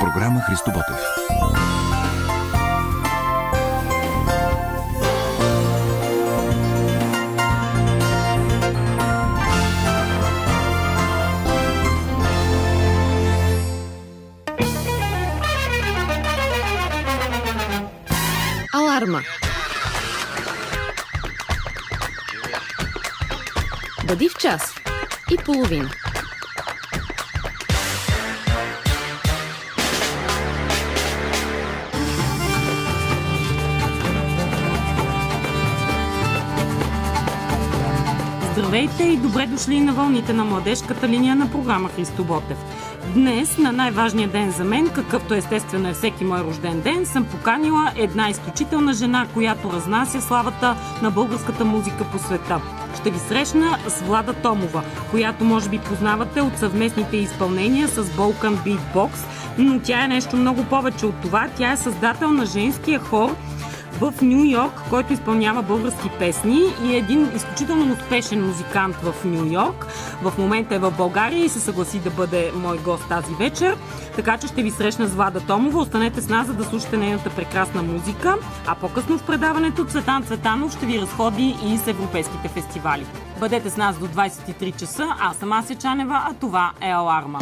Програма Христо Ботев. Аларма. Бъди в час и половина. Здравейте и добре дошли на вълните на младежката линия на програма Христо Ботев. Днес, на най-важния ден за мен, какъвто естествено е всеки мой рожден ден, съм поканила една изключителна жена, която разнася славата на българската музика по света. Ще ви срещна с Влада Томова, която може би познавате от съвместните изпълнения с Balkan Beatbox, но тя е нещо много повече от това. Тя е създател на женския хор в Ню Йорк, който изпълнява български песни и е един изключително успешен музикант в Ню Йорк. В момента е в България и се съгласи да бъде мой гост тази вечер. Така че ще ви срещна с Влада Томова. Останете с нас, за да слушате нейната прекрасна музика. А по-късно в предаването Цветан Цветанов ще ви разходи и с европейските фестивали. Бъдете с нас до 23 часа. Аз съм Ася Чанева, а това е Аларма.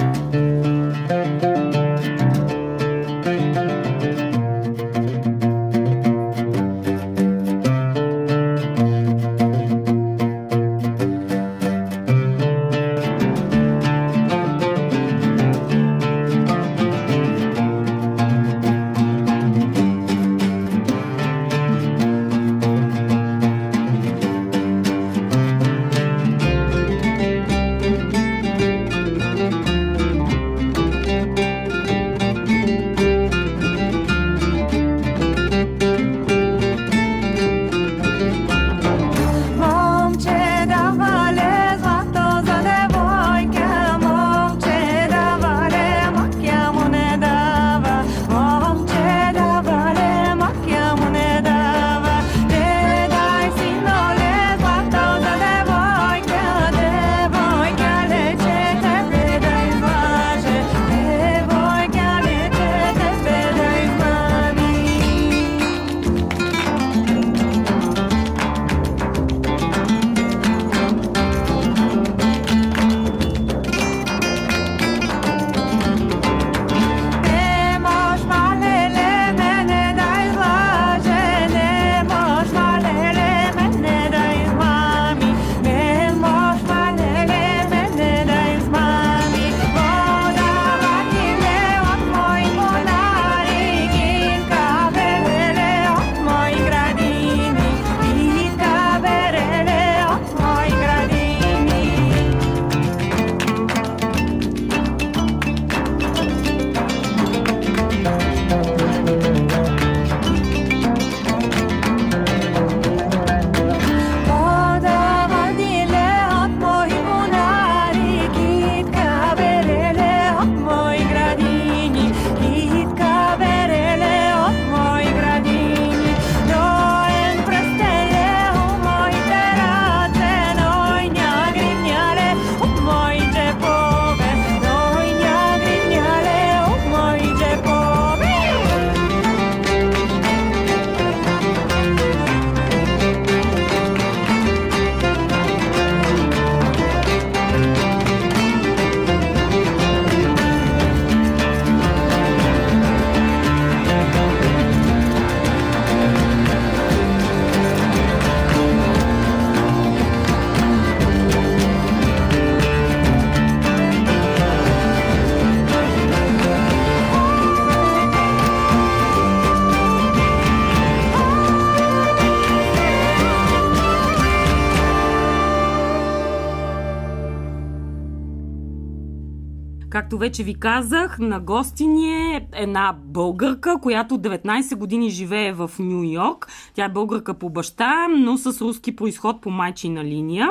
Както вече ви казах, на гости ни е една българка, която 19 години живее в Ню Йорк. Тя е българка по баща, но с руски произход по майчина линия.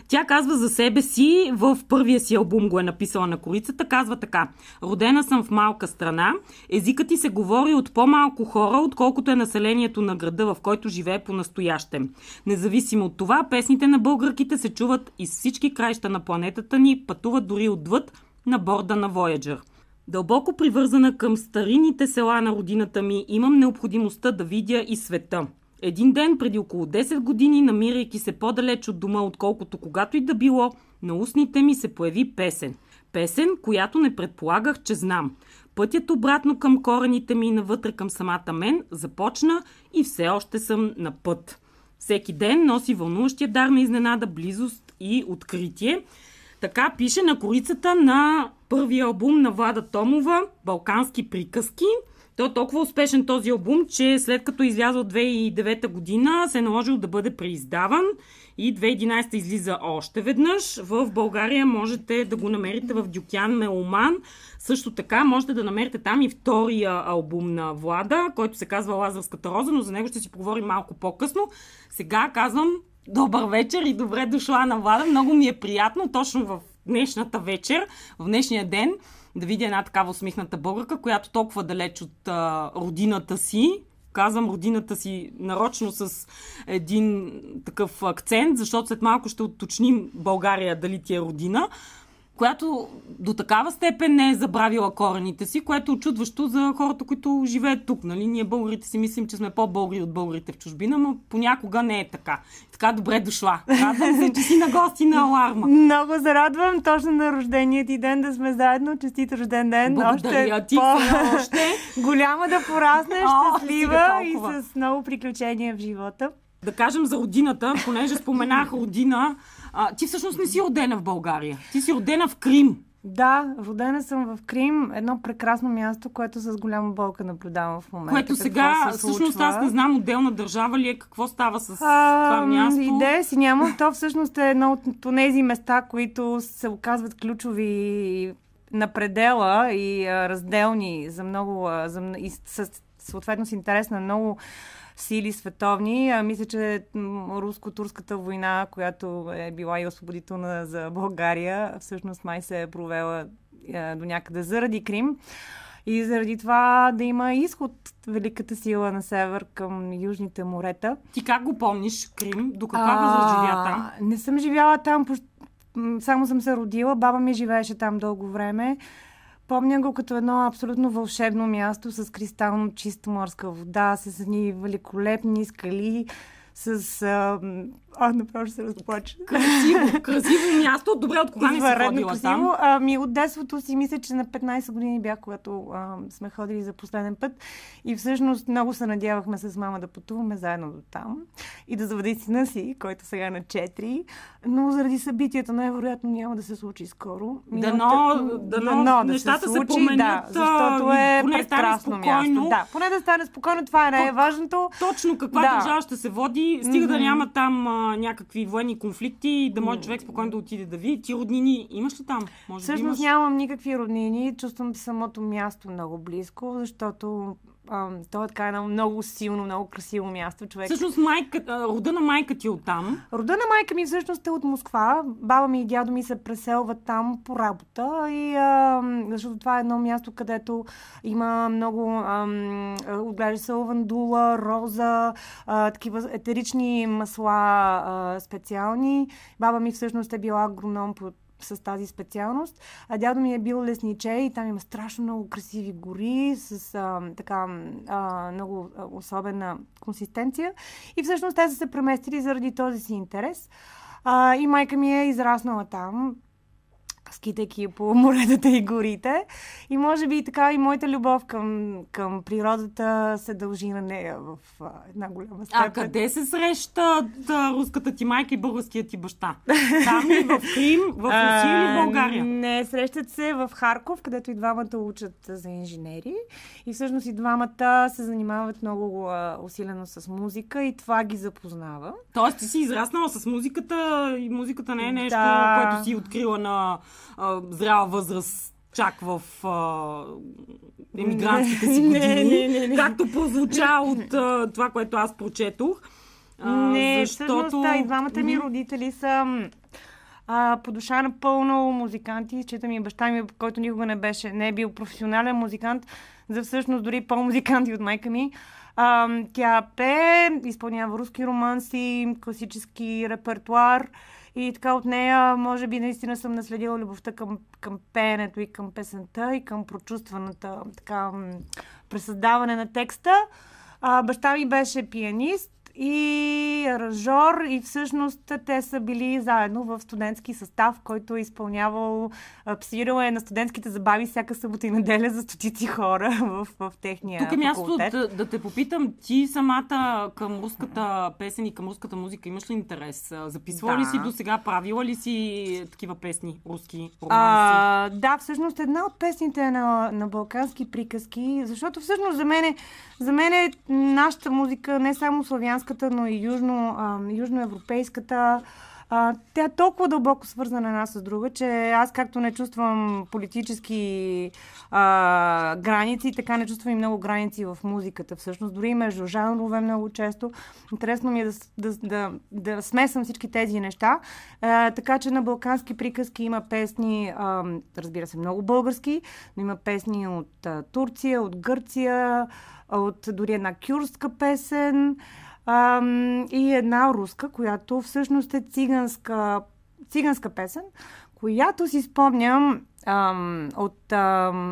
Тя казва за себе си, в първия си албум го е написала на корицата, казва така: родена съм в малка страна, езикът ти се говори от по-малко хора, отколкото е населението на града, в който живее по-настоящем. Независимо от това, песните на българките се чуват из всички краища на планетата ни, пътуват дори отвъд на борда на Voyager. Дълбоко привързана към старинните села на родината ми, имам необходимостта да видя и света. Един ден, преди около 10 години, намирайки се по-далеч от дома, отколкото когато и да било, на устните ми се появи песен. Песен, която не предполагах, че знам. Пътят обратно към корените ми и навътре към самата мен започна и все още съм на път. Всеки ден носи вълнуващия дар на изненада, близост и откритие. Така пише на корицата на първия албум на Влада Томова «Балкански приказки». Той е толкова успешен този албум, че след като излязъл 2009 година се е наложил да бъде преиздаван и 2011 излиза още веднъж. В България можете да го намерите в Дюкян Меломан. Също така можете да намерите там и втория албум на Влада, който се казва Лазарската роза, но за него ще си поговорим малко по-късно. Сега казвам добър вечер и добре дошла на Влада. Много ми е приятно точно в днешната вечер, в днешния ден, да видя една такава усмихната българка, която толкова далеч от родината си. Казвам родината си нарочно с един такъв акцент, защото след малко ще уточним България дали ти е родина, която до такава степен не е забравила корените си, което е очудващо за хората, които живеят тук. Нали? Ние българите си мислим, че сме по-българи от българите в чужбина, но понякога не е така. Така, добре дошла. Радвам се, че си на гости на Аларма. Много се радвам точно на рождения ти ден да сме заедно. Честит рожден ден. Благодаря ти. Още голяма да пораснеш, щастлива и с много приключения в живота. Да кажем за родината, понеже споменах родина. Ти всъщност не си родена в България. Ти си родена в Крим. Да, родена съм в Крим. Едно прекрасно място, което с голяма болка наблюдавам в момента. Което сега, всъщност аз не знам отделна държава ли е, какво става с това място. Идея си няма. То всъщност е едно от тези места, които се оказват ключови на предела и разделни за много, и съответно с интерес на много сили световни. Мисля, че руско-турската война, която е била и освободителна за България, всъщност май се е провела до някъде заради Крим. И заради това да има изход великата сила на север към южните морета. Ти как го помниш, Крим? До каква възраст живя там? Не съм живяла там, само съм се родила. Баба ми живееше там дълго време. Помня го като едно абсолютно вълшебно място с кристално чиста морска вода, с едни великолепни скали, направо ще се разплача. Красиво място. Добре, от кога не си ходила там? От детството си мисля, че на 15 години бях, когато сме ходили за последен път. И всъщност много се надявахме с мама да пътуваме заедно до там и да заведе сина си, който сега е на 4. Но заради събитията най-вероятно няма да се случи скоро. Дано нещата се променят. Да, защото е прекрасно място. Да, поне да стане спокойно, това е най-важното. Точно каква държава ще се води, стига да няма там някакви военни конфликти и да може човек спокойно да отиде да види. Ти роднини имаш ли там? Всъщност нямам никакви роднини. Чувствам самото място много близко, защото то е така едно много силно, много красиво място. Човек. Всъщност рода на майка ти е оттам? Рода на майка ми всъщност е от Москва. Баба ми и дядо ми се преселват там по работа. Защото това е едно място, където има много отглежда се лавандула, роза, такива етерични масла специални. Баба ми всъщност е била агроном с тази специалност. Дядо ми е бил лесничей и там има страшно много красиви гори с много особена консистенция. И всъщност те са се преместили заради този си интерес. И майка ми е израснала там, скитайки по моретата и горите. И може би така и моята любов към природата се дължи на нея в една голяма степен. Къде се срещат руската ти майка и българския ти баща? Там ли, в Крим, в Русия или в България? Не, срещат се в Харков, където и двамата учат за инженери. И всъщност и двамата се занимават много усилено с музика и това ги запознава. Тоест ти си израснала с музиката и музиката не е нещо, което си открила на зряла възраст, чак в емигрантските си години. Не. Както прозвуча от това, което аз прочетох. Всъщност и двамата ми родители са по душа напълно музиканти. Считам и баща ми, който никога не е бил професионален музикант, за всъщност дори по-музиканти от майка ми. Тя пее, изпълнява руски романси, класически репертуар И така от нея, може би, наистина съм наследила любовта към пеенето и към песента и към прочувстваната така пресъздаване на текста. Баща ми беше пианист и аранжор и всъщност те са били заедно в студентски състав, който е изпълнявал, псирал е на студентските забави всяка събота и неделя за стотици хора в техния факултет. Тук е факултет. място да те попитам, ти самата към руската песен и към руската музика имаш ли интерес? Записвала ли си до сега, правила ли си такива песни, руски романси? Да, всъщност една от песните на балкански приказки, защото всъщност за мен нашата музика, не само славянската, но и южноевропейската, тя е толкова дълбоко свързана една с друга, че аз както не чувствам политически граници, така не чувствам и много граници в музиката. Всъщност, дори и между жанрове много често. Интересно ми е да смесвам всички тези неща. Така че на балкански приказки има песни, разбира се, много български, но има песни от Турция, от Гърция, от дори една кюрдска песен, и една руска, която всъщност е циганска песен, която си спомням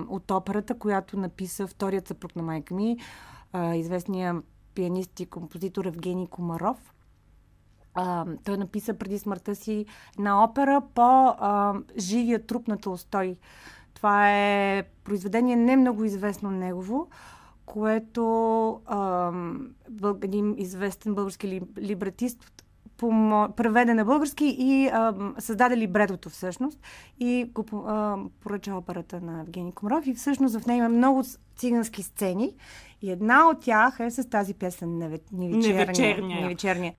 от операта, която написа вторият съпруг на майка ми, известният пианист и композитор Евгений Комаров. Той написа преди смъртта си една опера по живия труп на Толстой. Това е произведение не много известно негово, което един известен български либретист преведе на български и създаде либретото всъщност и го поръча операта на Евгений Комаров и всъщност в нея има много цигански сцени и една от тях е с тази песен Невечерния.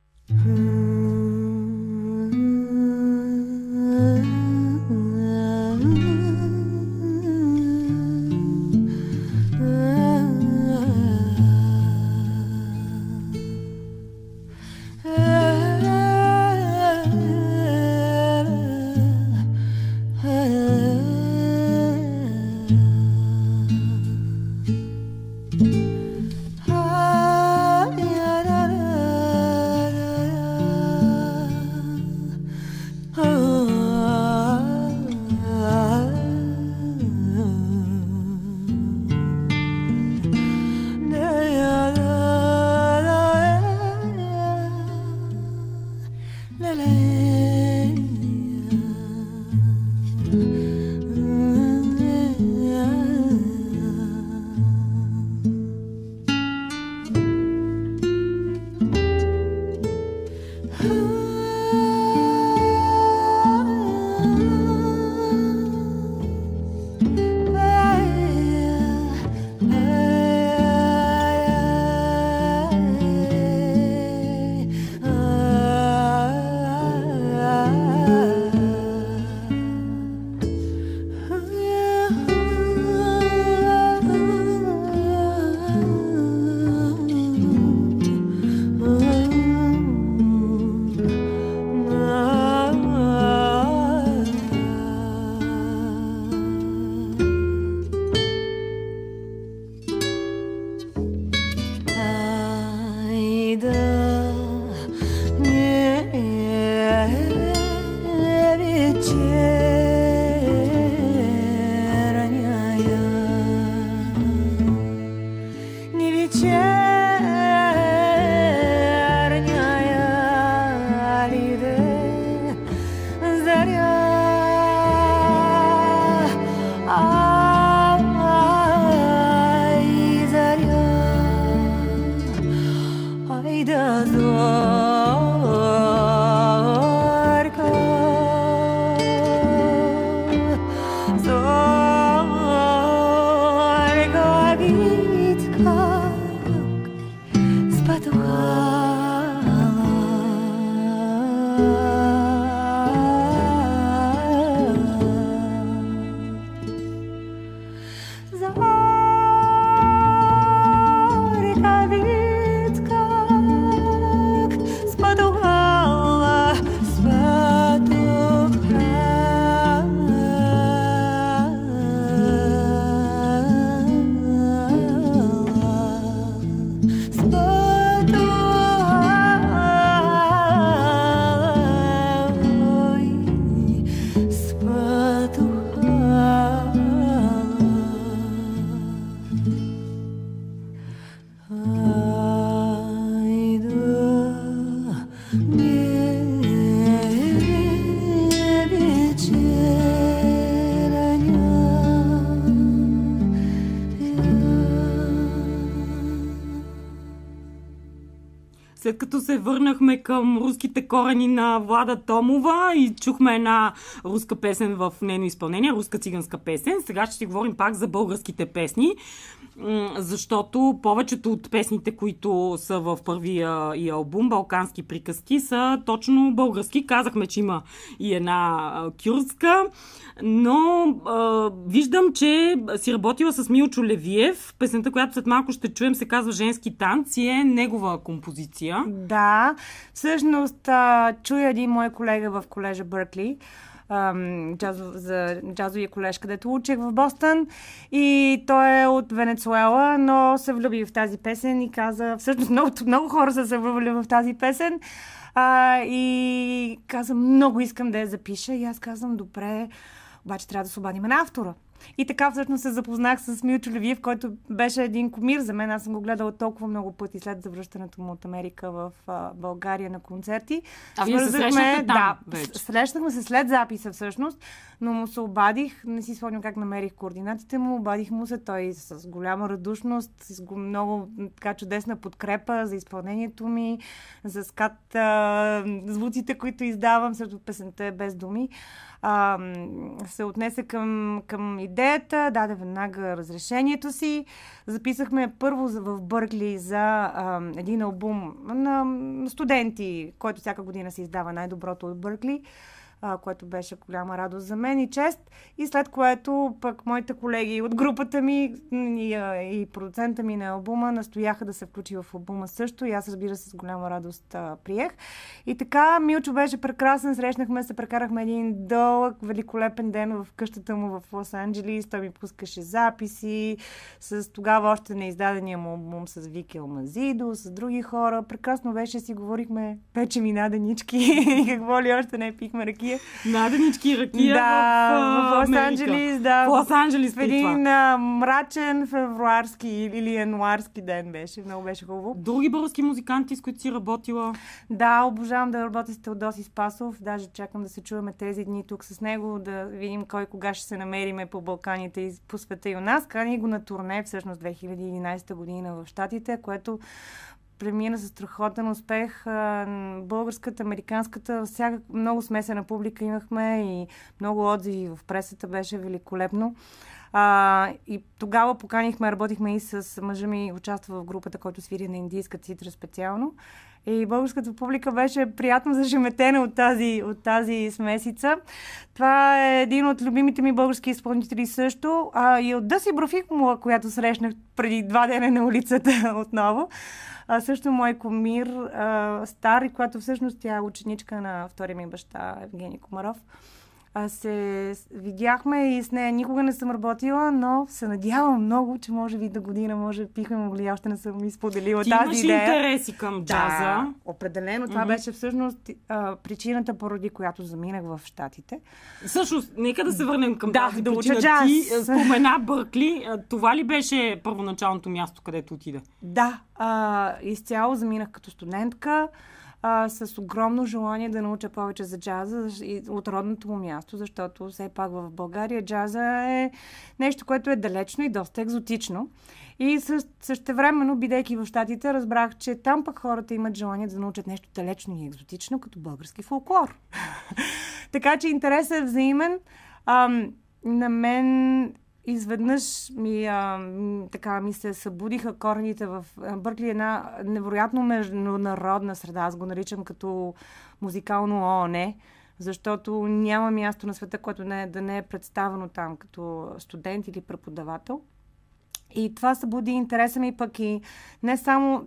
След като се върнахме към руските корени на Влада Томова и чухме една руска песен в нейно изпълнение, руска циганска песен, сега ще си говорим пак за българските песни, защото повечето от песните, които са в първия и албум, Балкански приказки, са точно български. Казахме, че има и една кюрдска, но виждам, че си работила с Милчо Левиев. Песента, която след малко ще чуем, се казва Женски танц и е негова композиция. Да, всъщност чуя един мой колега в колежа Бъркли, за джазовия колеж, където учих в Бостън, и той е от Венецуела, но се влюби в тази песен и каза, всъщност много хора са се влюбили в тази песен, и каза, много искам да я запиша, и аз казвам, добре, обаче трябва да се обадим на автора. И така всъщност се запознах с Милчо Левиев, който беше един кумир за мен. Аз съм го гледала толкова много пъти след завръщането му от Америка в България на концерти. Вие се срещнахте там вече? Срещнахме се след записа всъщност, но му се обадих, не си спомням как намерих координатите му, обадих му се, той с голяма радушност, с много така чудесна подкрепа за изпълнението ми, за скат звуците, които издавам, също песента е без думи. Се отнесе към идеята, даде веднага разрешението си. Записахме първо в Бъркли за един албум на студенти, който всяка година се издава, най-доброто от Бъркли, което беше голяма радост за мен и чест. И след което пък моите колеги от групата ми и продуцента ми на албума настояха да се включи в албума също, и аз, разбира се, с голяма радост приех. И така, Милчо беше прекрасен, срещнахме се, прекарахме един дълъг, великолепен ден в къщата му в Лос-Анджелис. Той ми пускаше записи с тогава още неиздадения му албум с Вики Алмазидо, с други хора. Прекрасно беше, си говорихме, печем и наденички и какво ли още не пихме ракия. Наденички и ракия в Лос-Анджелис, в Лос-Анджелис в един мрачен февруарски или януарски ден беше. Много беше хубаво. Други български музиканти, с които си работила? Да, обожавам да работя с Теодоси Спасов. Даже чакам да се чуваме тези дни тук с него, да видим кой кога ще се намериме по Балканите и по света и у нас. Кани го на турне, всъщност 2011 година в Щатите, което премина със страхотен успех. Българската, американската, много смесена публика имахме и много отзиви в пресата, беше великолепно. И тогава поканихме, работихме и с мъжа ми, участва в групата, който свири на индийска цитра специално. И българската публика беше приятно зашеметена от тази смесица. Това е един от любимите ми български изпълнители също. И от Дъси Брофикмула, която срещнах преди 2 дена на улицата отново. Също мой кумир, стар, и която всъщност тя е ученичка на втория ми баща Евгений Комаров. Се видяхме и с нея никога не съм работила, но се надявам много, че може би до година бихме могли, още не съм изподелила тази идея. Ти имаш интереси към джаза? Да, определено. Това беше всъщност причината, поради която заминах в Щатите. Всъщност, нека да се върнем към тази да причина. Уча джаз. Ти спомена Бъркли. Това ли беше първоначалното място, където отида? Да, изцяло заминах като студентка, с огромно желание да науча повече за джаза от родното му място, защото все пак в България джаза е нещо, което е далечно и доста екзотично. И същевременно, бидейки в Щатите, разбрах, че там пък хората имат желание да научат нещо далечно и екзотично, като български фолклор. Така че интересът е взаимен. На мен изведнъж ми се събудиха корените в Бъркли, една невероятно международна среда. Аз го наричам като музикално ООН, защото няма място на света, което да не е представено там като студент или преподавател. И това събуди интереса ми, пък и не само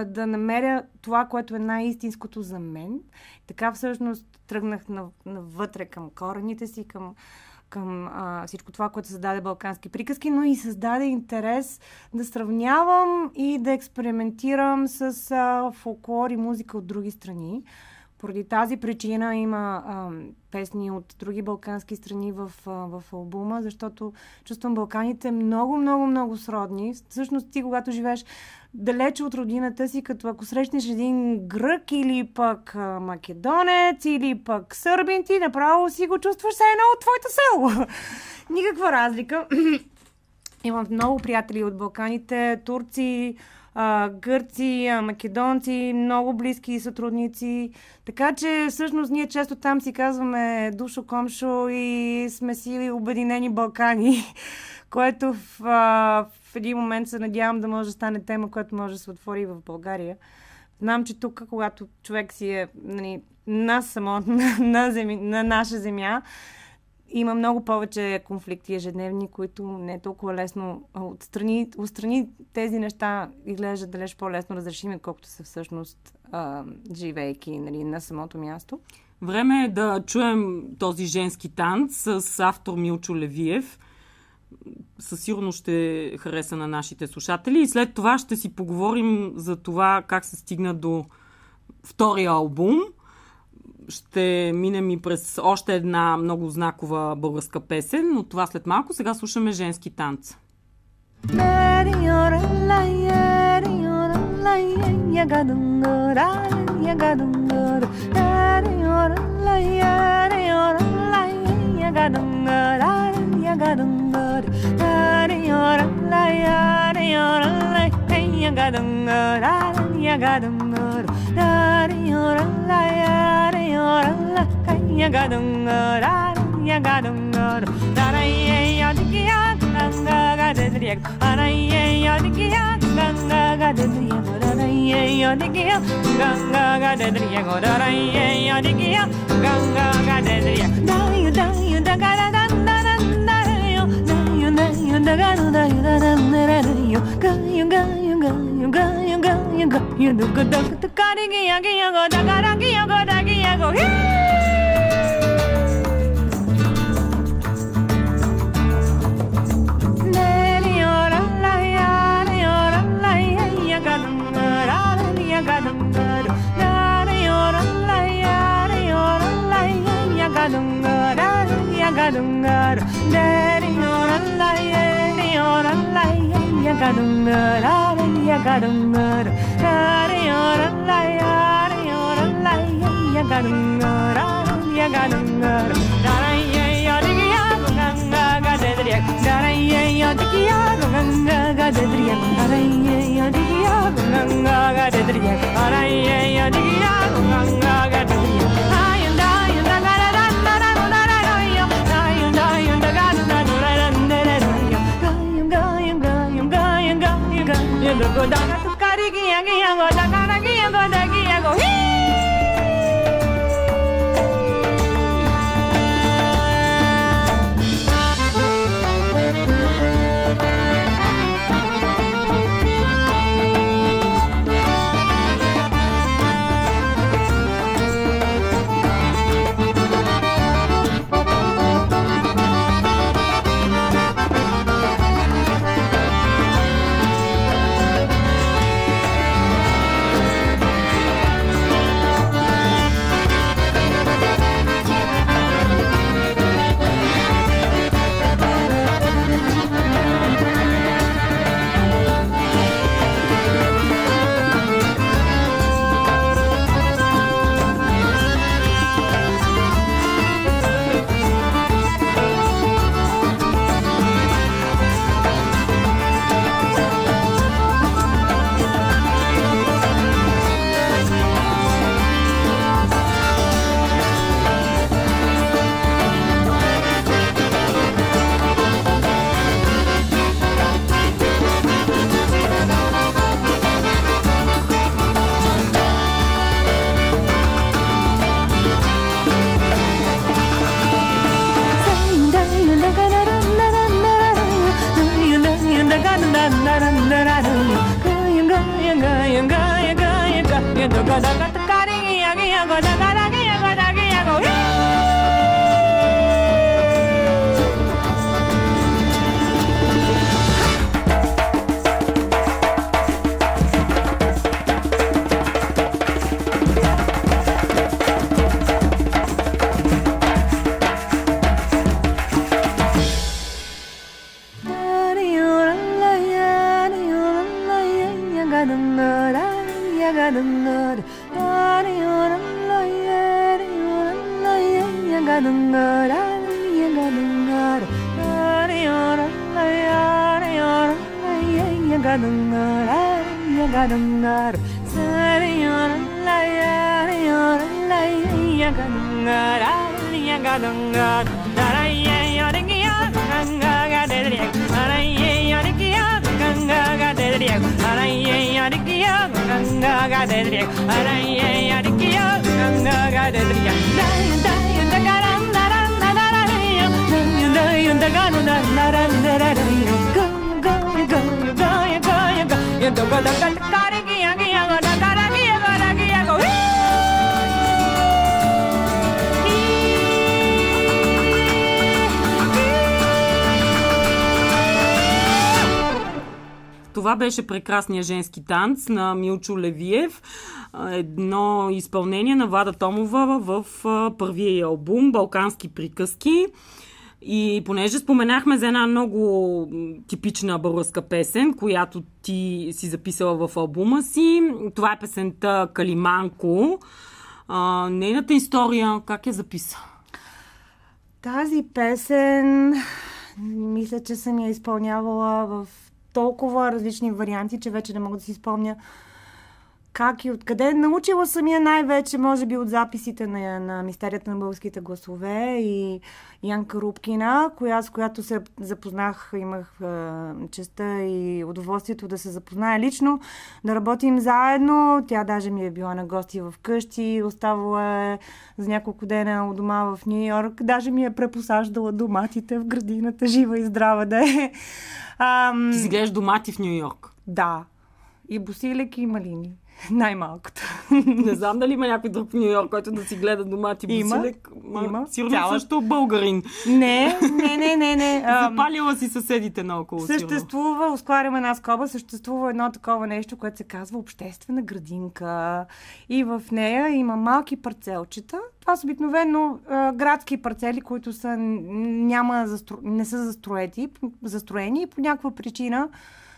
да намеря това, което е най-истинското за мен. Така всъщност тръгнах навътре към корените си, към всичко това, което създаде Балкански приказки, но и създаде интерес да сравнявам и да експериментирам с фолклор и музика от други страни. Поради тази причина има песни от други балкански страни в албума, защото чувствам Балканите много, много, много сродни. Всъщност ти, когато живееш далече от родината си, като ако срещнеш един грък или пък македонец или пък сърбин, ти направо си го чувстваш все едно от твоето село. Никаква разлика. Имам много приятели от Балканите, турци, гърци, македонци, много близки сътрудници. Така че всъщност ние често там си казваме душо комшо и сме си обединени Балкани, което в един момент се надявам да може да стане тема, която може да се отвори в България. Знам, че тук, когато човек си е на наша земя, има много повече конфликти ежедневни, които не е толкова лесно отстрани тези неща изглеждат далеч по-лесно разрешими, колкото са всъщност живейки на самото място. Време е да чуем този женски танц с автор Милчо Левиев. Със сигурност ще хареса на нашите слушатели и след това ще си поговорим за това как се стигна до втория албум. Ще минем и през още една много знакова българска песен, но това след малко. Сега слушаме женски танц. Това беше прекрасният женски танц на Милчо Левиев. Едно изпълнение на Влада Томова в първия албум "Балкански приказки". И понеже споменахме за една много типична българска песен, която ти си записала в албума си, това е песента "Калиманко". Нейната история как я записа? Тази песен, мисля, че съм я изпълнявала в толкова различни варианти, че вече не мога да си спомня как и откъде. Научила съм я най-вече, може би, от записите на Мистерията на българските гласове и Янка Рупкина, с която се запознах, имах честта и удоволствието да се запозная лично, да работим заедно. Тя даже ми е била на гости в къщи, оставала е за няколко дена у дома в Ню Йорк, даже ми е препосаждала доматите в градината, жива и здрава да е. Ти си гледаш домати в Ню Йорк? Да. И босилеки и малини. Най-малкото. Не знам дали има някой друг в Ню Йорк, който да си гледа домати босилек. Има. Сигурно също българин. Не. Запалила си съседите наоколо. Съществува, ускварям една скоба, съществува едно такова нещо, което се казва обществена градинка. И в нея има малки парцелчета. Това са обикновено градски парцели, които не са застроени и по някаква причина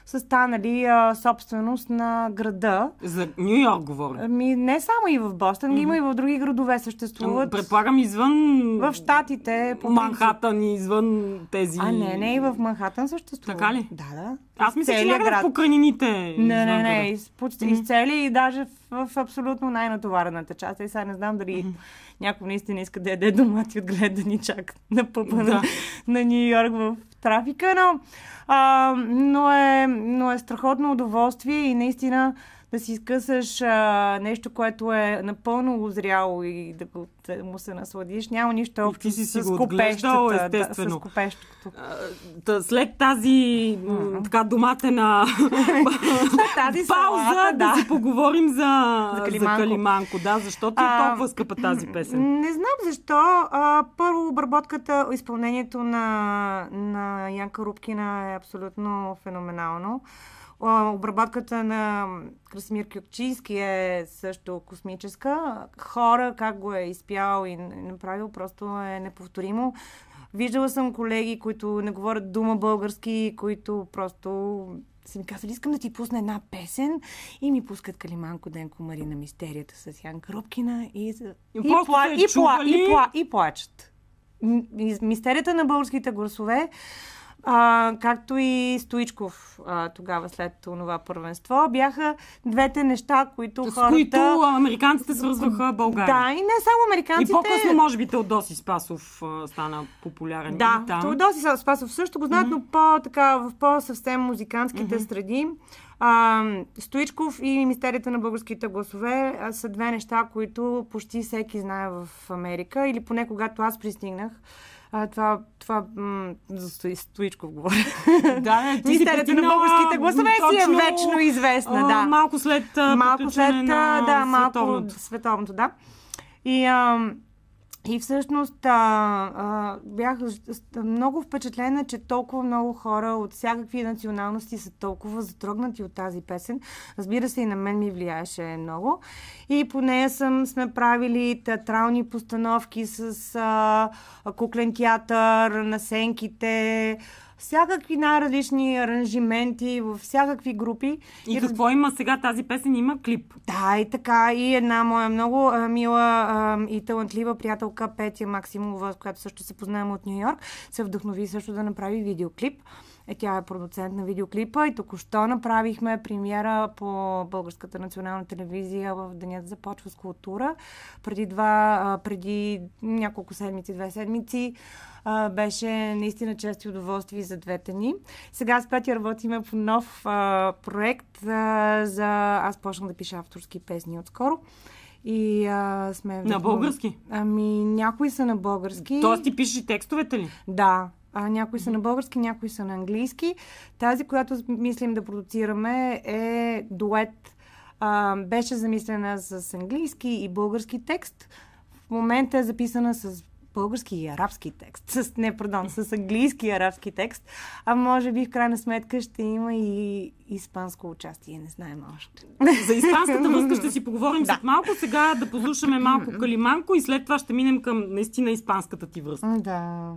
са станали собственост на града. За Ню Йорк говоря. Не само и в Бостън, има и в други градове съществуват. Предполагам извън... В Щатите. Манхатън и извън тези... Не, и в Манхатън съществува. Така ли? Да. Аз мисля, че някъде в покрайнините. Не. Изцели и даже в абсолютно най-натоварената част. И сега не знам дали някой наистина иска да яде домати отглед да ни чака на пъпа на Ню Йорк в трафика, но е страхотно удоволствие и наистина да си изкъсаш нещо, което е напълно озряло и да му се насладиш. Няма нищо общо с копещата. Естествено. С копещото. След тази така доматена пауза да си поговорим за Калиманко. Да, защо ти е толкова скъпа тази песен? Не знам защо. Първо, обработката, изпълнението на Янка Рупкина е абсолютно феноменално. Обработката на Красимир Кюкчийски е също космическа. Хора, как го е изпял и направил, просто е неповторимо. Виждала съм колеги, които не говорят дума български, които просто си ми казали, искам да ти пусна една песен и ми пускат Калиманко Денко Марина Мистерията с Янка Рупкина и плачат. Мистерията на българските гласове, както и Стоичков тогава след това първенство, бяха двете неща, които хората... С които американците свързваха България. Да, и не само американците. И по-късно, може би, Теодоси Спасов стана популярен. Да, Теодоси Спасов също го знаят, но в по-съвсем музикантските среди. Стоичков и Мистерията на българските гласове са две неща, които почти всеки знае в Америка, или поне когато аз пристигнах. Това за Стоичков говоря. Да, Мистерията на българските гласове си е вечно известна. Да. Малко след световното, да. И всъщност бях много впечатлена, че толкова много хора от всякакви националности са толкова затрогнати от тази песен. Разбира се, и на мен ми влияеше много. И по нея сме правили театрални постановки с куклен театър, насенките, всякакви най-различни аранжименти във всякакви групи. И какво има сега тази песен? Има клип. Да, и така. И една моя много мила и талантлива приятелка Петя Максимова, с която също се познаваме от Ню Йорк, се вдъхнови също да направи видеоклип. Тя е продуцент на видеоклипа и току-що направихме премиера по Българската национална телевизия в Денят започва с култура. Преди няколко седмици, 2 седмици, беше наистина чест и удоволствие за двете ни. Сега с Петя работиме по нов проект Аз почнах да пиша авторски песни отскоро. И сме... На български? Някои са на български. Тоест ти пишеш и текстовете ли? Да. Някои са на български, някои са на английски. Тази, която мислим да продуцираме, е дует. Беше замислена с английски и български текст. В момента е записана с български и арабски текст. С английски и арабски текст. Може би в крайна сметка ще има и испанско участие. Не знаем още. За испанската връзка ще си поговорим след малко. Сега да послушаме малко Калиманко и след това ще минем към наистина испанската ти връзка. Да.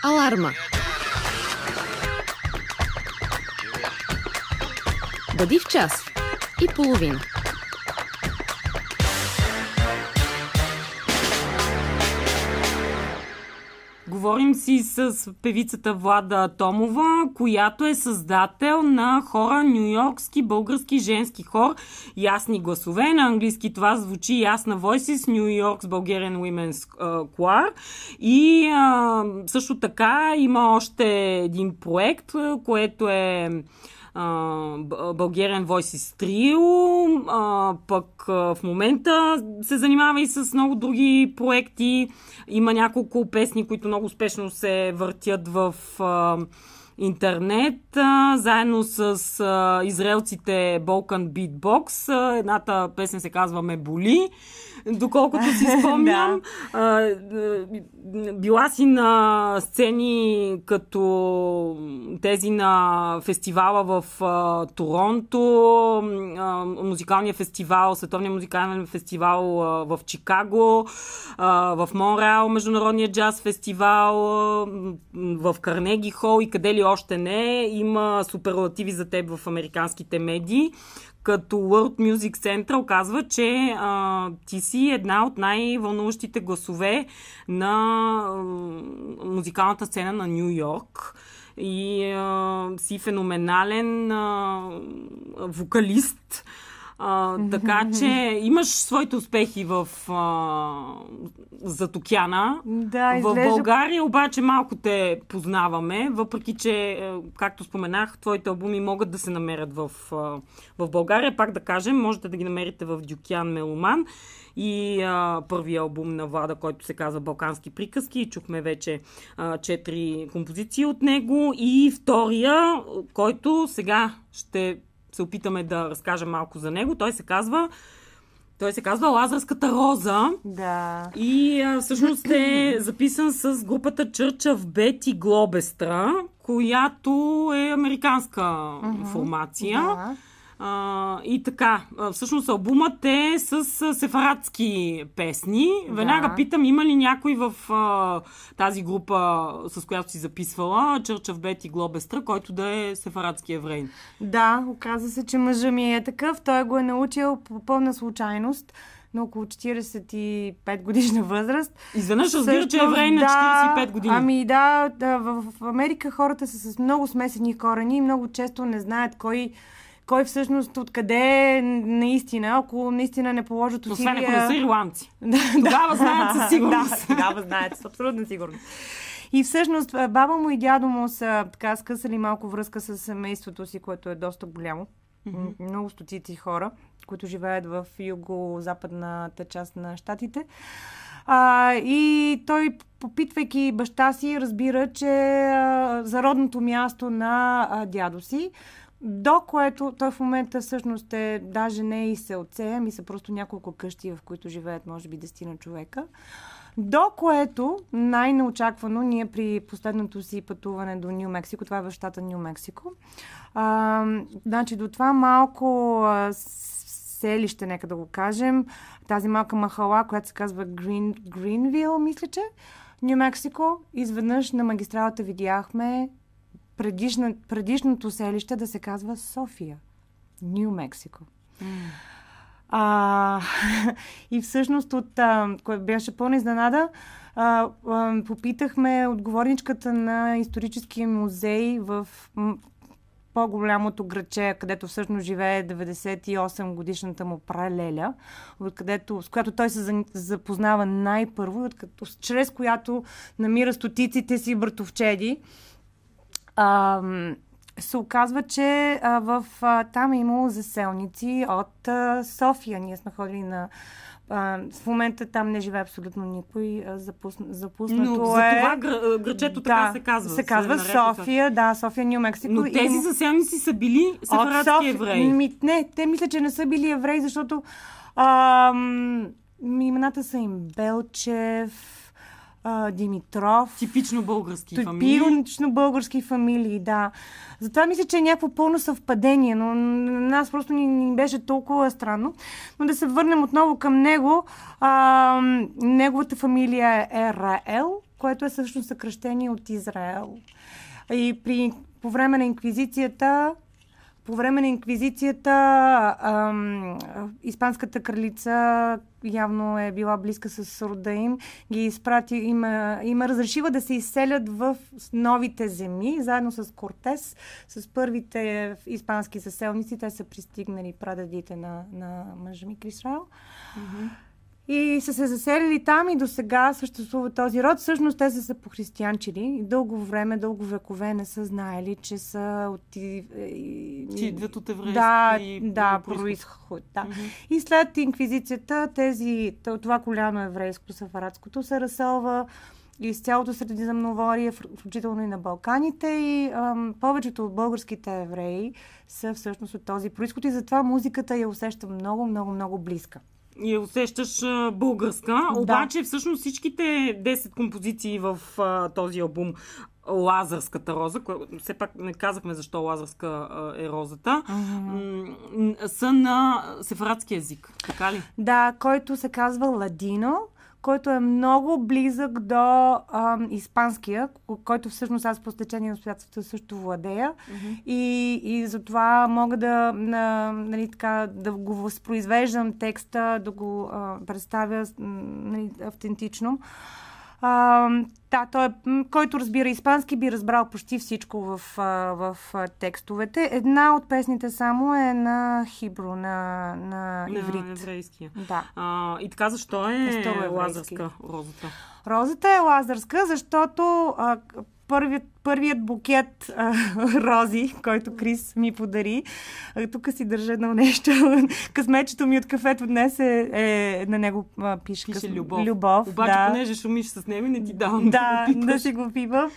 Аларма. Бъди в час и половина. Говорим си с певицата Влада Томова, която е създател на хора нюйоркски български женски хор Ясни гласове. На английски това звучи Ясна Voices, New York's Bulgarian Women's Choir. И също така има още един проект, което е Bulgarian Voices Trio, пък в момента се занимава и с много други проекти. Има няколко песни, които много успешно се въртят в интернет, заедно с израелците Balkan Beatbox. Едната песен се казва "Ме боли", доколкото си спомням. Била си на сцени като тези на фестивала в Торонто, музикалния фестивал, световния музикален фестивал в Чикаго, в Монреал, международния джаз фестивал, в Карнеги Хол и къде ли още не. Има суперлативи за теб в американските медии. Като World Music Central казва, че ти си една от най-вълнуващите гласове на музикалната сцена на Ню Йорк. И си феноменален вокалист. Така че имаш своите успехи зад океана. Да, в България обаче малко те познаваме, въпреки че, както споменах, твоите албуми могат да се намерят в България. Пак да кажем, можете да ги намерите в Дюкян Меломан и първия албум на Влада, който се казва "Балкански приказки". Чухме вече 4 композиции от него, и втория, който сега ще се опитаме да разкажем малко за него. Той се казва "Лазарската роза". Да. И всъщност е записан с групата Church of Betty Globestra, която е американска формация. Да. И така, всъщност албумът е с сефарадски песни. Веднага питам, има ли някой в тази група, с която си записвала, Church of Betty Globestra, който да е сефарадски еврей? Да, оказа се, че мъжа ми е такъв. Той го е научил по пълна случайност на около 45 годишна възраст. Изведнъж разбира, че е еврей на 45 години. Ами да, в Америка хората са с много смесени корени и много често не знаят кой всъщност откъде е наистина, ако наистина не положат усилия. Освен ако не са ирландци. Тогава знаят със сигурност. Да, тогава знаят с абсолютна сигурност. И всъщност баба му и дядо му са така скъсали малко връзка с семейството си, което е доста голямо. Много стотици хора, които живеят в юго-западната част на щатите. И той, попитвайки баща си, разбира, че за родното място на дядо си, до което той в момента всъщност даже не е и селце, ами са просто няколко къщи, в които живеят може би 10 човека. До което най-неочаквано ние при последното си пътуване до Ню Мексико, това е в щата Ню Мексико, значи до това малко селище, нека да го кажем, тази малка махала, която се казва Гринвил, мисля, че Ню Мексико, изведнъж на магистралата видяхме предишното селище да се казва София. Ню Мексико. И всъщност което беше пълна изненада, попитахме отговорничката на историческия музей в по-голямото градче, където всъщност живее 98 годишната му пралеля, с която той се запознава най-първо, чрез която намира стотиците си братовчеди. Се оказва, че там е имало заселници от София. Ние сме ходили в момента там не живее абсолютно никой. Запуснато но за това грачето така се казва. Се казва София, да, София, Ню Мексико. Но тези заселници са били сефарадски евреи. Не, те мисля, че не са били евреи, защото имената са им Белчев, Димитров. Типично български фамилии. Типично български фамилии, да. Затова мисля, че е някакво пълно съвпадение, но на нас просто ни беше толкова странно. Но да се върнем отново към него. Неговата фамилия е Раел, което е всъщност съкръщение от Израел. И по време на инквизицията испанската кралица явно е била близка с рода им, ги изпрати, има разрешила да се изселят в новите земи, заедно с Кортес, с първите испански заселници. Те са пристигнали прадедите на мъжа ми Крисраел. И са се заселили там и до сега съществува този род. Всъщност те са се похристиянчили. Дълго векове не са знаели, че са от... Че идват от еврейски происход. Да. И след инквизицията това коляно еврейско, сафарадското, се разселва из цялото Средиземноморие, включително и на Балканите, и повечето от българските евреи са всъщност от този произход и затова музиката я усеща много, много, много близка. И усещаш българска, обаче всъщност всичките 10 композиции в този албум Лазарската роза, все пак не казахме защо Лазарска е розата, са на сефардски език, така ли? Да, който се казва ладино, който е много близък до испанския, който всъщност аз по стечение на обстоятелствата също владея. И затова мога да го възпроизвеждам текста, да го представя автентично. Той, който разбира испански, би разбрал почти всичко в текстовете. Една от песните само е на хибру, на иврит. На еврейския. Да. И така, защо е лазарска розата? Розата е лазарска, защото първият букет рози, който Крис ми подари. Тук си държа едно нещо. Късмечето ми от кафето днес на него пише любов. Обаче, понеже шумиш с него, не ти давам да си го пипам.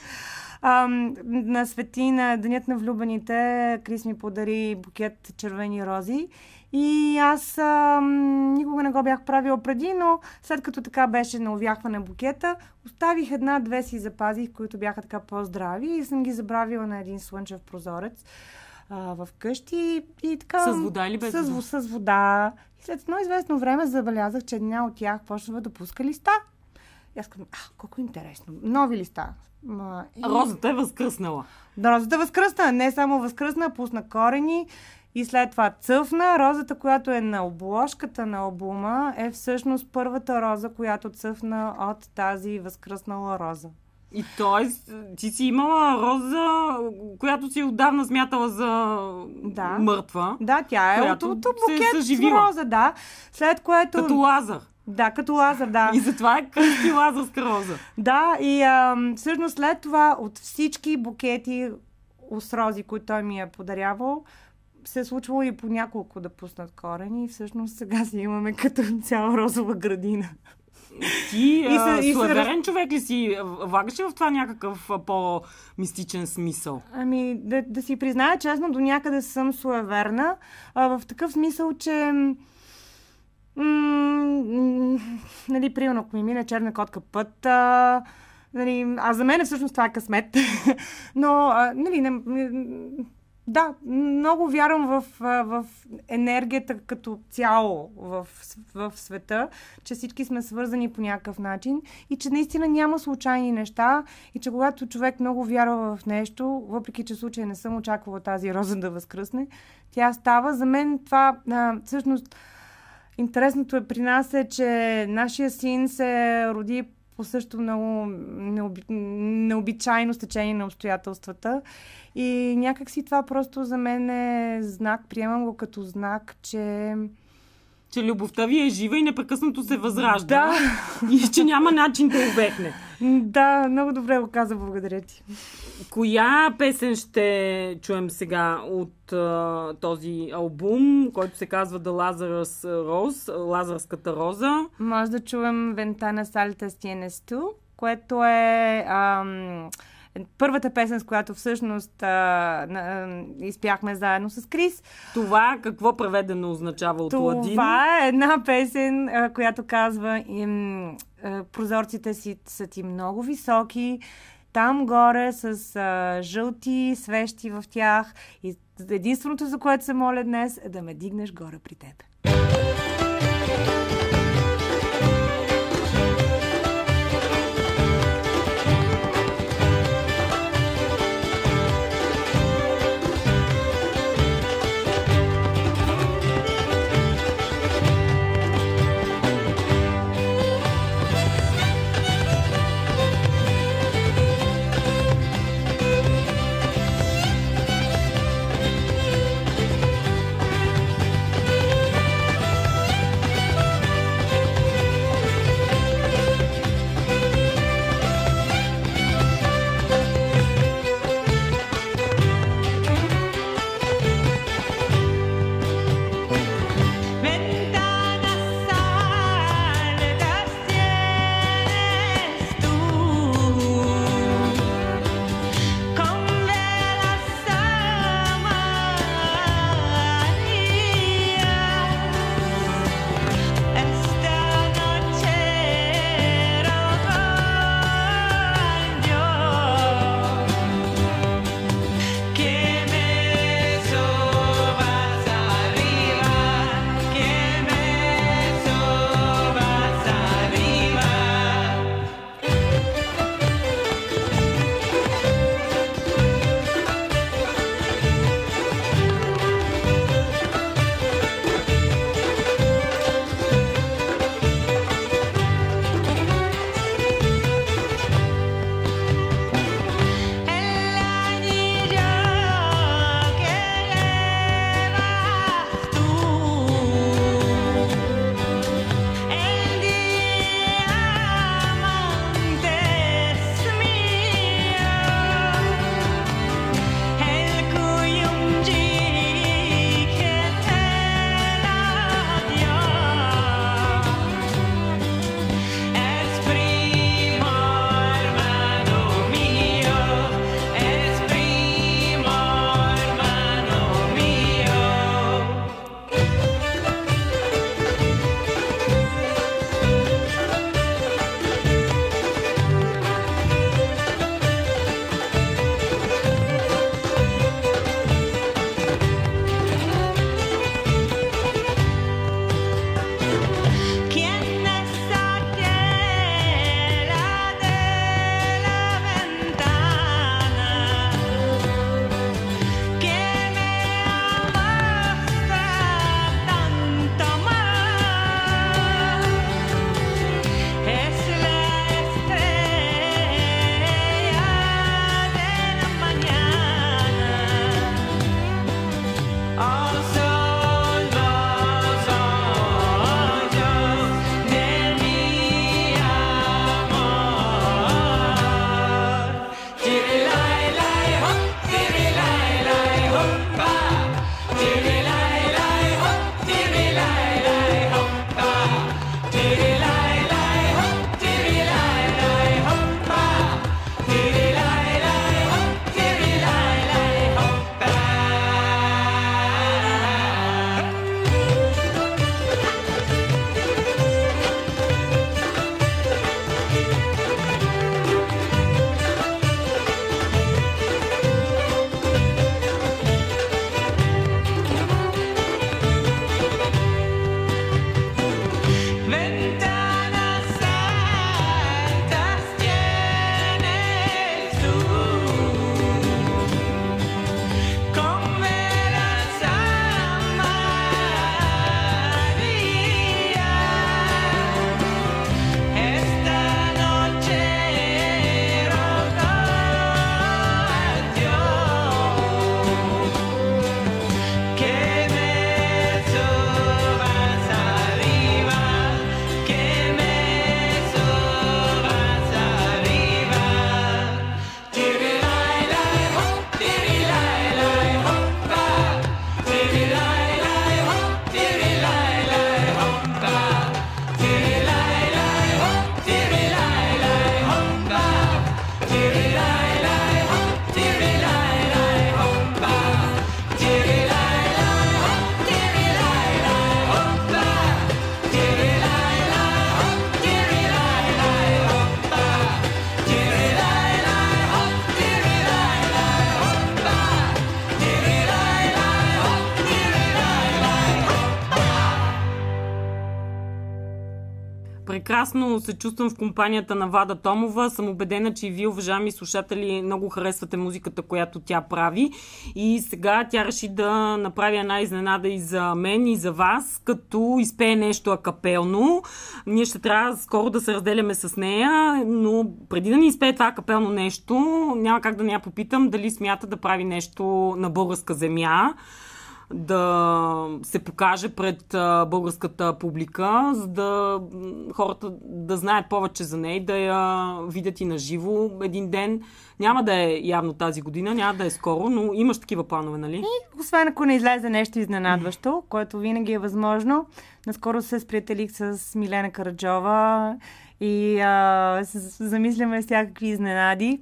На Свети, на Денят на влюбените, Крис ми подари букет червени рози. И аз никога не го бях правила преди, но след като така беше на увяхване букета, оставих една-две си запазих, които бяха така по-здрави и съм ги забравила на един слънчев прозорец в къщи. И така, с вода или без вода? С вода. И след едно известно време забелязах, че една от тях почва да пуска листа. И аз казвам, колко интересно. Нови листа. Розата е възкръснала. Да, розата е възкръсна. Не само възкръсна, пусна корени. И след това цъфна. Розата, която е на обложката на албума, е всъщност първата роза, която цъфна от тази възкръснала роза. И т.е. ти си имала роза, която си отдавна смятала за мъртва. Да, тя е от букет с роза, да. След което... Като Лазар. Да, като Лазар, да. И затова е кръсти лазарска роза. Да, и всъщност след това от всички букети с рози, които той ми е подарявал, се е случвало и по няколко да пуснат корени и всъщност сега си имаме като цяла розова градина. Ти суеверен човек ли си? Влагаш ли в това някакъв по-мистичен смисъл? Ами, да си призная честно, до някъде съм суеверна. В такъв смисъл, че примерно, ако ми мине черна котка път, за мен всъщност това е късмет. Но, да, много вярвам в енергията като цяло в света, че всички сме свързани по някакъв начин и че наистина няма случайни неща и че когато човек много вярва в нещо, въпреки че в случая не съм очаквала тази роза да възкръсне, тя става. За мен това всъщност интересното при нас е, че нашия син се роди по също много необичайно стечение на обстоятелствата. И някак си това просто за мен е знак, приемам го като знак, че любовта ви е жива и непрекъснато се възражда. Да. И че няма начин да увехне. Да, много добре го каза, благодаря ти. Коя песен ще чуем сега от този албум, който се казва The Lazarus Rose, Лазарската роза? Може да чуем Ventanas Altas Tienes tú, което е първата песен, с която всъщност изпяхме заедно с Крис. Това какво преведено означава от ладин? Това е една песен, която казва прозорците си са ти много високи, там горе с жълти свещи в тях и единственото, за което се моля днес, е да ме дигнеш горе при теб. Прекрасно се чувствам в компанията на Вада Томова. Съм убедена, че и вие, уважаеми слушатели, много харесвате музиката, която тя прави. И сега тя реши да направи една изненада и за мен, и за вас, като изпее нещо акапелно. Ние ще трябва скоро да се разделяме с нея, но преди да ни изпее това акапелно нещо, няма как да не я попитам дали смята да прави нещо на българска земя, да се покаже пред българската публика, за да хората да знаят повече за нея и да я видят и на живо един ден. Няма да е явно тази година, няма да е скоро, но имаш такива планове, нали? И освен ако не излезе нещо изненадващо, което винаги е възможно. Наскоро се сприятелих с Милена Караджова и замисляме всякакви изненади.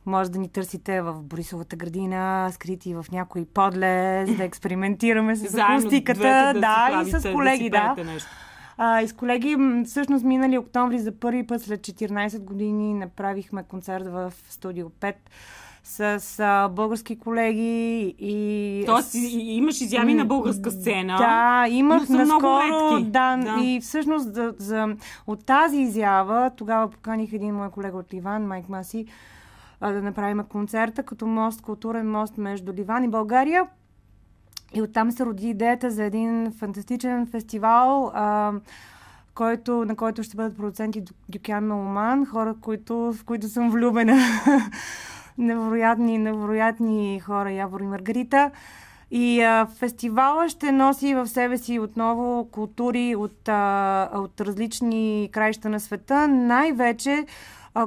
Може да ни търсите в Борисовата градина, скрити в някой подлез, да експериментираме с акустиката. Да, и с колеги, да. И с колеги, всъщност минали октомври за първи път след 14 години направихме концерт в Студио 5 с български колеги и... Тоест имаш изяви на българска сцена. Да, имах наскоро. Да. И всъщност от тази изява тогава поканих един мой колега от Ливан, Майк Маси, да направим концерта като мост, културен мост между Ливан и България. И оттам се роди идеята за един фантастичен фестивал, на който ще бъдат продуценти Дюкян Меломан, хора, в които съм влюбена. невероятни хора, Явор и Маргарита. И фестивала ще носи в себе си отново култури от различни краища на света, най-вече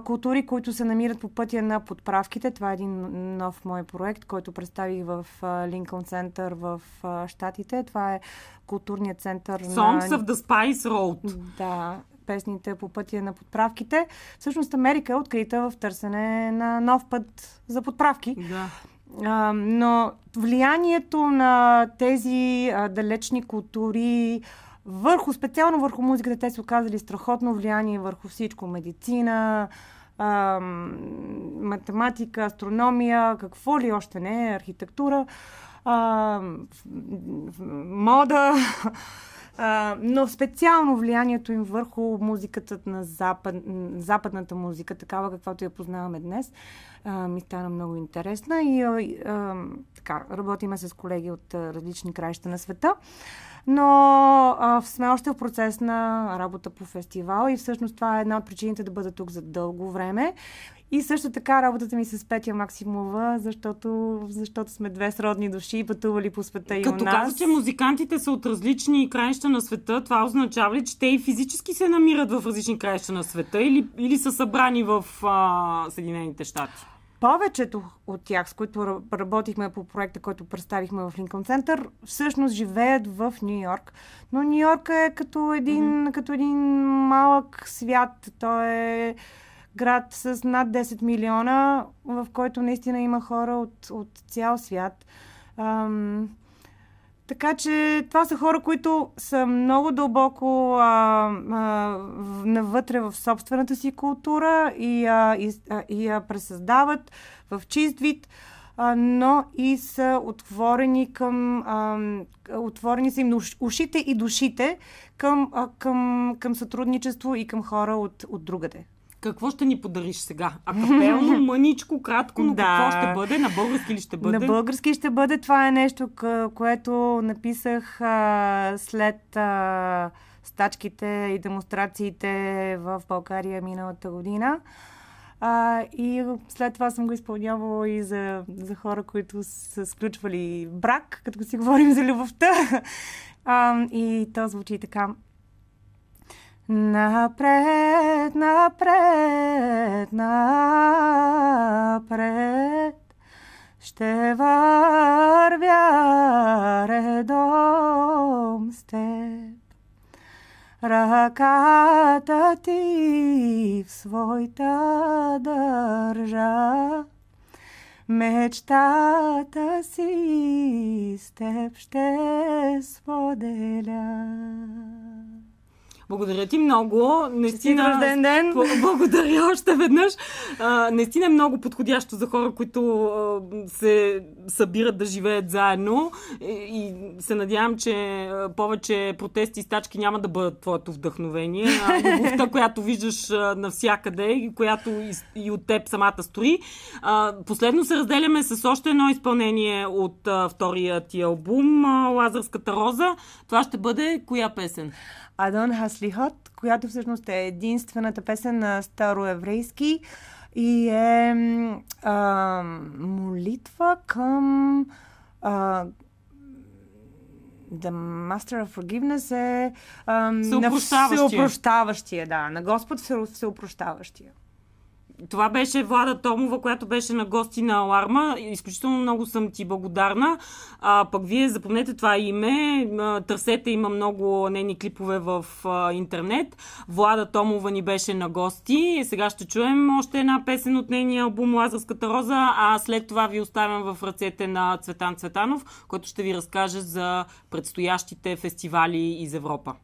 култури, които се намират по пътя на подправките. Това е един нов мой проект, който представих в Линкълн център в Щатите. Това е културният център Songs of the Spice Road. Да, песните по пътя на подправките. Всъщност Америка е открита в търсене на нов път за подправки. Да. Но влиянието на тези далечни култури специално върху музиката, те са оказали страхотно влияние върху всичко. Медицина, математика, астрономия, какво ли още не, архитектура, мода. Но специално влиянието им върху музиката на западната музика, такава каквато я познаваме днес, ми стана много интересна и така, работиме с колеги от различни краища на света. Но сме още в процес на работа по фестивал и всъщност това е една от причините да бъда тук за дълго време. И също така работата ми с Петя Максимова, защото сме две сродни души, пътували по света и у нас. Като каза, че музикантите са от различни краища на света, това означава ли, че те и физически се намират в различни краища на света или са събрани в Съединените щати? Повечето от тях, с които работихме по проекта, който представихме в Линкълн център, всъщност живеят в Ню Йорк. Но Ню Йорк е като един малък свят. Той е град с над 10 милиона, в който наистина има хора от цял свят. Така че това са хора, които са много дълбоко навътре в собствената си култура и я пресъздават в чист вид, но и са отворени са им ушите и душите към сътрудничество и към хора от другаде. Какво ще ни подариш сега? Акапелно, мъничко, кратко, но какво ще бъде? На български ли ще бъде? На български ще бъде. Това е нещо, което написах след стачките и демонстрациите в България миналата година. И след това съм го изпълнявала и за хора, които са сключвали брак, като си говорим за любовта. И то звучи така. Напред, напред, напред, ще вървя редом с теб. Ръката ти в своята държа, мечтата си с теб ще споделя. Благодаря ти много. Честит рожден ден! Благодаря още веднъж. Наистина е много подходящо за хора, които се събират да живеят заедно и се надявам, че повече протести и стачки няма да бъдат твоето вдъхновение. Любовта, която виждаш навсякъде и която и от теб самата стори. Последно се разделяме с още едно изпълнение от втория ти албум Лазарската роза. Това ще бъде коя песен? Адон Хаслихот, която всъщност е единствената песен на староеврейски и е молитва към The Master of Forgiveness е всеопрощаващия, да, на Господ всеопрощаващия. Това беше Влада Томова, която беше на гости на Аларма. Изключително много съм ти благодарна. Пък вие запомнете това име. Търсете, има много нейни клипове в интернет. Влада Томова ни беше на гости. Сега ще чуем още една песен от нейния албум Лазарската роза, а след това ви оставям в ръцете на Цветан Цветанов, който ще ви разкаже за предстоящите фестивали из Европа.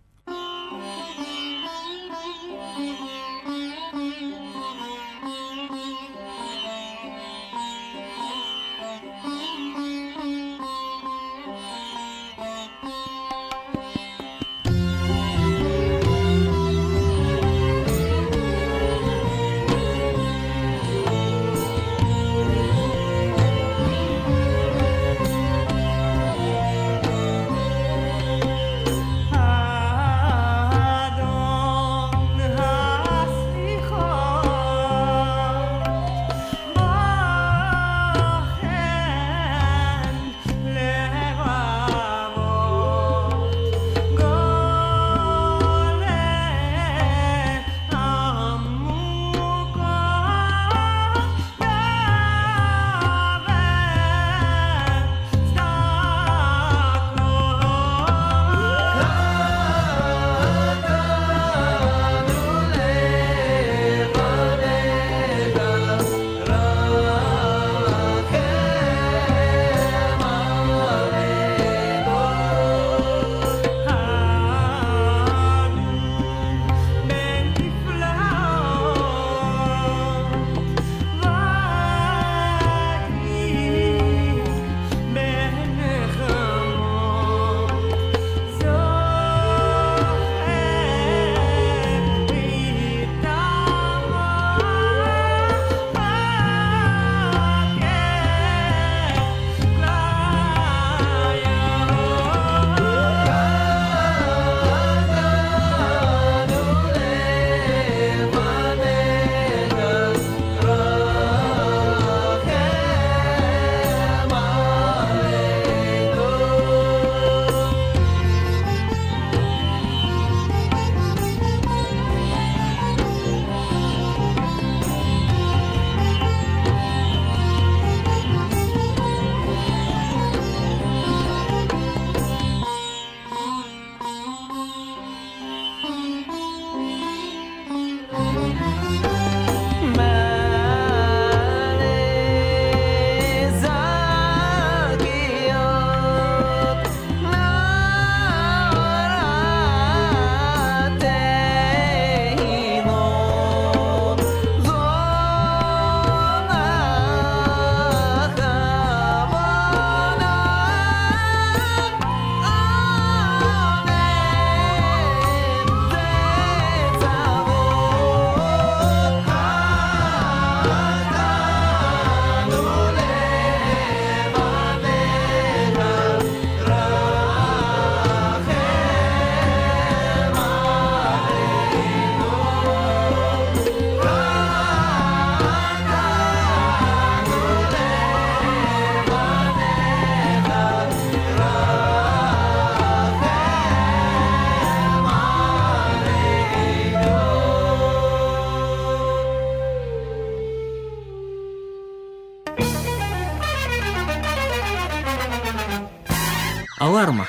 Аларма.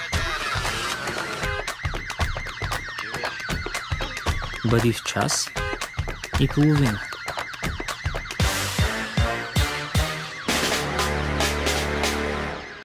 Бъди в час и половина.